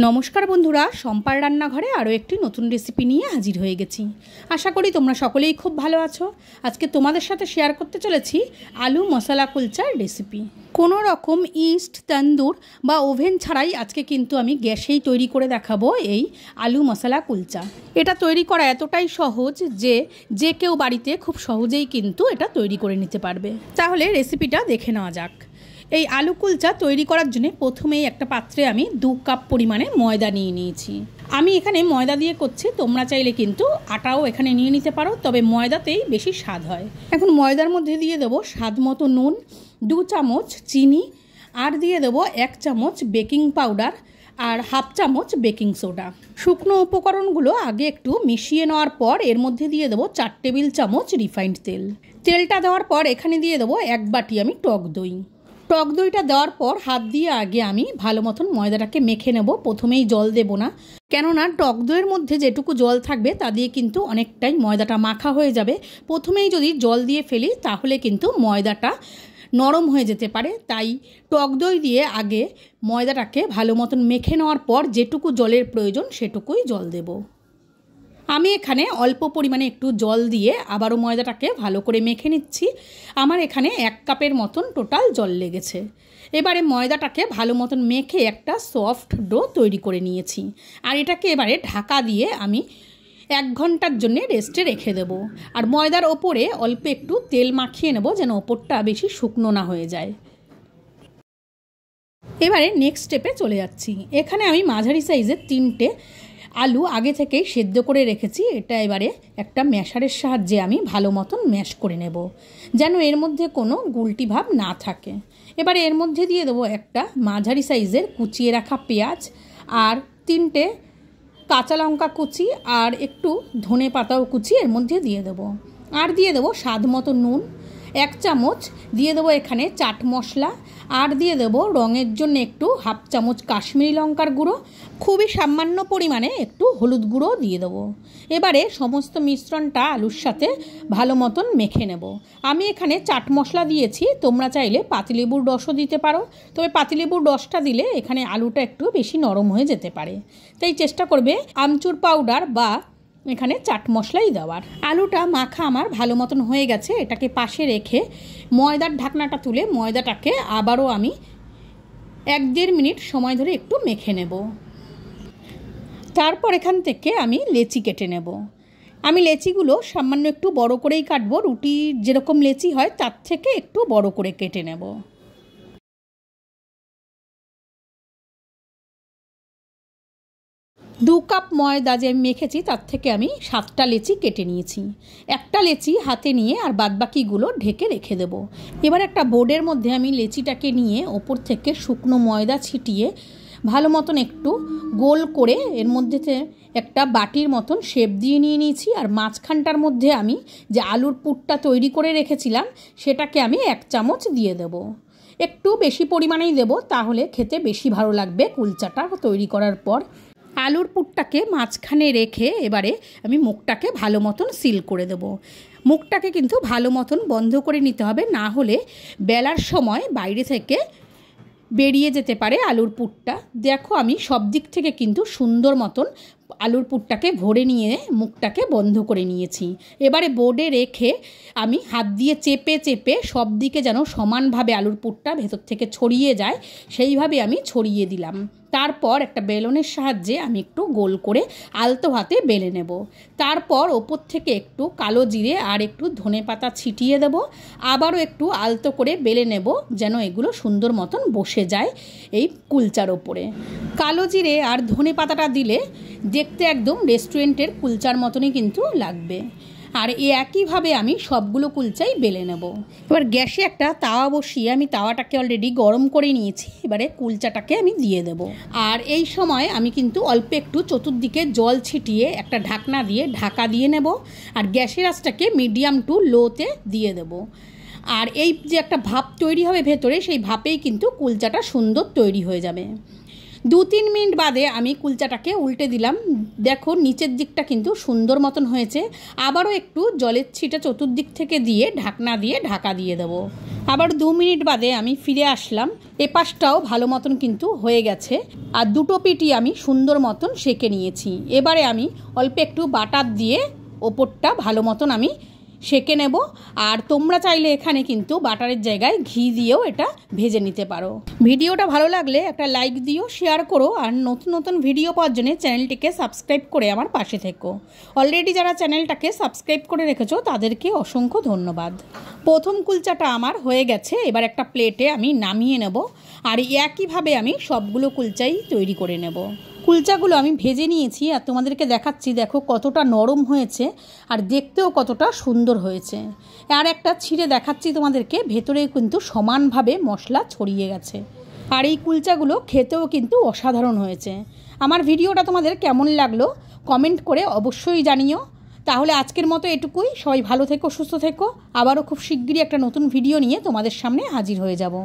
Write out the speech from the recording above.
নমস্কার বন্ধুরা, সম্পার রান্নাঘরে আরও একটি নতুন রেসিপি নিয়ে হাজির হয়ে গেছি। আশা করি তোমরা সকলেই খুব ভালো আছো। আজকে তোমাদের সাথে শেয়ার করতে চলেছি আলু মশলা কুলচার রেসিপি। কোনো রকম ইস্ট, তন্দুর বা ওভেন ছাড়াই আজকে কিন্তু আমি গ্যাসেই তৈরি করে দেখাবো এই আলু মশলা কুলচা। এটা তৈরি করা এতটাই সহজ যে কেউ বাড়িতে খুব সহজেই কিন্তু এটা তৈরি করে নিতে পারবে। তাহলে রেসিপিটা দেখে নেওয়া যাক। এই আলু কুলচা তৈরি করার জন্য প্রথমেই একটা পাত্রে আমি 2 কাপ পরিমাণে ময়দা নিয়ে নিয়েছি। আমি এখানে ময়দা দিয়ে করছি, তোমরা চাইলে কিন্তু আটাও এখানে নিয়ে নিতে পারো, তবে ময়দাতেই বেশি স্বাদ হয়। এখন ময়দার মধ্যে দিয়ে দেবো স্বাদ মতো নুন, 2 চামচ চিনি, আর দিয়ে দেবো 1 চামচ বেকিং পাউডার আর 1/2 চামচ বেকিং সোডা। শুকনো উপকরণগুলো আগে একটু মিশিয়ে নেওয়ার পর এর মধ্যে দিয়ে দেবো 4 টেবিল চামচ রিফাইন্ড তেল। তেলটা দেওয়ার পর এখানে দিয়ে দেবো 1 বাটি আমি টক দই। টক দইটা দেওয়ার পর হাত দিয়ে আগে আমি ভালো মতন ময়দাটাকে মেখে নেব। প্রথমেই জল দেব না, কেননা টক দইয়ের মধ্যে যেটুকু জল থাকবে তা দিয়ে কিন্তু অনেকটাই ময়দাটা মাখা হয়ে যাবে। প্রথমেই যদি জল দিয়ে ফেলি তাহলে কিন্তু ময়দাটা নরম হয়ে যেতে পারে। তাই টক দই দিয়ে আগে ময়দাটাকে ভালো মতন মেখে নেওয়ার পর যেটুকু জলের প্রয়োজন সেটুকুই জল দেব। আমি এখানে অল্প পরিমাণে একটু জল দিয়ে আবারও ময়দাটাকে ভালো করে মেখে নিচ্ছি। আমার এখানে 1 কাপের মতন টোটাল জল লেগেছে। এবারে ময়দাটাকে ভালো মতন মেখে একটা সফট ডো তৈরি করে নিয়েছি। আর এটাকে এবারে ঢাকা দিয়ে আমি 1 ঘন্টার জন্য রেস্টে রেখে দেব। আর ময়দার ওপরে অল্প একটু তেল মাখিয়ে নেব যেন ওপরটা বেশি শুকনো না হয়ে যায়। এবারে নেক্সট স্টেপে চলে যাচ্ছি। এখানে আমি মাঝারি সাইজের 3টে আলু আগে থেকেই সেদ্ধ করে রেখেছি। এটা এবারে একটা ম্যাশারের সাহায্যে আমি ভালো মতন ম্যাশ করে নেব যেন এর মধ্যে কোনো গুলটি ভাব না থাকে। এবারে এর মধ্যে দিয়ে দেবো একটা মাঝারি সাইজের কুচিয়ে রাখা পেঁয়াজ আর 3টে কাঁচা লঙ্কা কুচি আর একটু ধনে পাতাও কুচি এর মধ্যে দিয়ে দেবো। আর দিয়ে দেবো স্বাদ মতো নুন, 1 চামচ দিয়ে দেবো এখানে চাট মশলা, আর দিয়ে দেবো রঙের জন্য একটু 1/2 চামচ কাশ্মীরি লঙ্কার গুঁড়ো, খুবই সামান্য পরিমাণে একটু হলুদ গুঁড়ো দিয়ে দেবো। এবারে সমস্ত মিশ্রণটা আলুর সাথে ভালো মতন মেখে নেব। আমি এখানে চাট মশলা দিয়েছি, তোমরা চাইলে পাতিলেবুর রসও দিতে পারো, তবে পাতিলেবুর রসটা দিলে এখানে আলুটা একটু বেশি নরম হয়ে যেতে পারে। তাই চেষ্টা করবে আমচুর পাউডার বা এখানে চাট মশলাই দেওয়ার। আলুটা মাখা আমার ভালো মতন হয়ে গেছে। এটাকে পাশে রেখে ময়দার ঢাকনাটা তুলে ময়দাটাকে আবারও আমি 1-1.5 মিনিট সময় ধরে একটু মেখে নেব। তারপর এখান থেকে আমি লেচি কেটে নেব। আমি লেচিগুলো সামান্য একটু বড় করেই কাটবো, রুটির যেরকম লেচি হয় তার থেকে একটু বড় করে কেটে নেব। দু কাপ ময়দা যে আমি মেখেছি তার থেকে আমি 7টা লেচি কেটে নিয়েছি। একটা লেচি হাতে নিয়ে আর বাদবাকিগুলো ঢেকে রেখে দেব। এবার একটা বোর্ডের মধ্যে আমি লেচিটাকে নিয়ে ওপর থেকে শুকনো ময়দা ছিটিয়ে ভালো মতন একটু গোল করে এর মধ্যে একটা বাটির মতন শেপ দিয়ে নিয়ে নিয়েছি। আর মাঝখানটার মধ্যে আমি যে আলুর পুরটা তৈরি করে রেখেছিলাম সেটাকে আমি 1 চামচ দিয়ে দেব। একটু বেশি পরিমাণেই দেব, তাহলে খেতে বেশি ভালো লাগবে কুলচাটা তৈরি করার পর। আলুর পুরটাকে মাঝখানে রেখে এবারে আমি মুখটাকে ভালো মতন সিল করে দেব। মুখটাকে কিন্তু ভালো মতন বন্ধ করে নিতে হবে, না হলে বেলার সময় বাইরে থেকে বেরিয়ে যেতে পারে আলুর পুরটা। দেখো আমি সব দিক থেকে কিন্তু সুন্দর মতন আলুর পুরটাকে ভরে নিয়ে মুখটাকে বন্ধ করে নিয়েছি। এবারে বোর্ডে রেখে আমি হাত দিয়ে চেপে চেপে সব দিকে যেন সমানভাবে আলুর পুরটা ভেতর থেকে ছড়িয়ে যায় সেইভাবে আমি ছড়িয়ে দিলাম। তারপর একটা বেলনের সাহায্যে আমি একটু গোল করে আলতো হাতে বেলে নেব। তারপর ওপর থেকে একটু কালো জিরে আর একটু ধনে পাতা ছিটিয়ে দেব। আবারও একটু আলতো করে বেলে নেব যেন এগুলো সুন্দর মতন বসে যায় এই কুলচার ওপরে। কালো জিরে আর ধনে পাতাটা দিলে দেখতে একদম রেস্টুরেন্টের কুলচার মতনই কিন্তু লাগবে। আর একইভাবে আমি সবগুলো কুলচাই বেলে নেব। এবার গ্যাসে একটা তাওয়া বসিয়ে আমি তাওয়াটাকে অলরেডি গরম করে নিয়েছি। এবারে কুলচাটাকে আমি দিয়ে দেব। আর এই সময় আমি কিন্তু অল্প একটু চতুর্দিকে জল ছিটিয়ে একটা ঢাকনা দিয়ে ঢাকা দিয়ে নেব। আর গ্যাসের আঁচটাকে মিডিয়াম টু লোতে দিয়ে দেব। আর এই যে একটা ভাপ তৈরি হবে ভেতরে, সেই ভাপেই কিন্তু কুলচাটা সুন্দর তৈরি হয়ে যাবে। 2-3 মিনিট বাদে আমি কুলচাটাকে উল্টে দিলাম। দেখো নিচের দিকটা কিন্তু সুন্দর মতন হয়েছে। আবারও একটু জলের ছিটা চতুর্দিক থেকে দিয়ে ঢাকনা দিয়ে ঢাকা দিয়ে দেবো। আবার 2 মিনিট বাদে আমি ফিরে আসলাম। এপাশটাও ভালো মতন কিন্তু হয়ে গেছে, আর দুটো পিঠই আমি সুন্দর মতন সেঁকে নিয়েছি। এবারে আমি অল্প একটু বাটার দিয়ে ওপরটা ভালো মতন আমি সেঁকে নেব। আর তোমরা চাইলে এখানে কিন্তু বাটারের জায়গায় ঘি দিয়েও এটা ভেজে নিতে পারো। ভিডিওটা ভালো লাগলে একটা লাইক দিও, শেয়ার করো, আর নতুন নতুন ভিডিও পাওয়ার জন্য চ্যানেলটিকে সাবস্ক্রাইব করে আমার পাশে থেকো। অলরেডি যারা চ্যানেলটাকে সাবস্ক্রাইব করে রেখেছো তাদেরকে অসংখ্য ধন্যবাদ। প্রথম কুলচাটা আমার হয়ে গেছে, এবার একটা প্লেটে আমি নামিয়ে নেব। আর একইভাবে আমি সবগুলো কুলচাই তৈরি করে নেব। কুলচাগুলো আমি ভেজে নিয়েছি আর তোমাদেরকে দেখাচ্ছি, দেখো কতটা নরম হয়েছে আর দেখতেও কতটা সুন্দর হয়েছে। আর একটা ছিঁড়ে দেখাচ্ছি তোমাদেরকে, ভেতরে কিন্তু সমানভাবে মশলা ছড়িয়ে গেছে। আর এই কুলচাগুলো খেতেও কিন্তু অসাধারণ হয়েছে। আমার ভিডিওটা তোমাদের কেমন লাগলো কমেন্ট করে অবশ্যই জানিও। তাহলে আজকের মতো এটুকুই। সবাই ভালো থেকো, সুস্থ থেকো। আবারও খুব শিগগিরই একটা নতুন ভিডিও নিয়ে তোমাদের সামনে হাজির হয়ে যাব।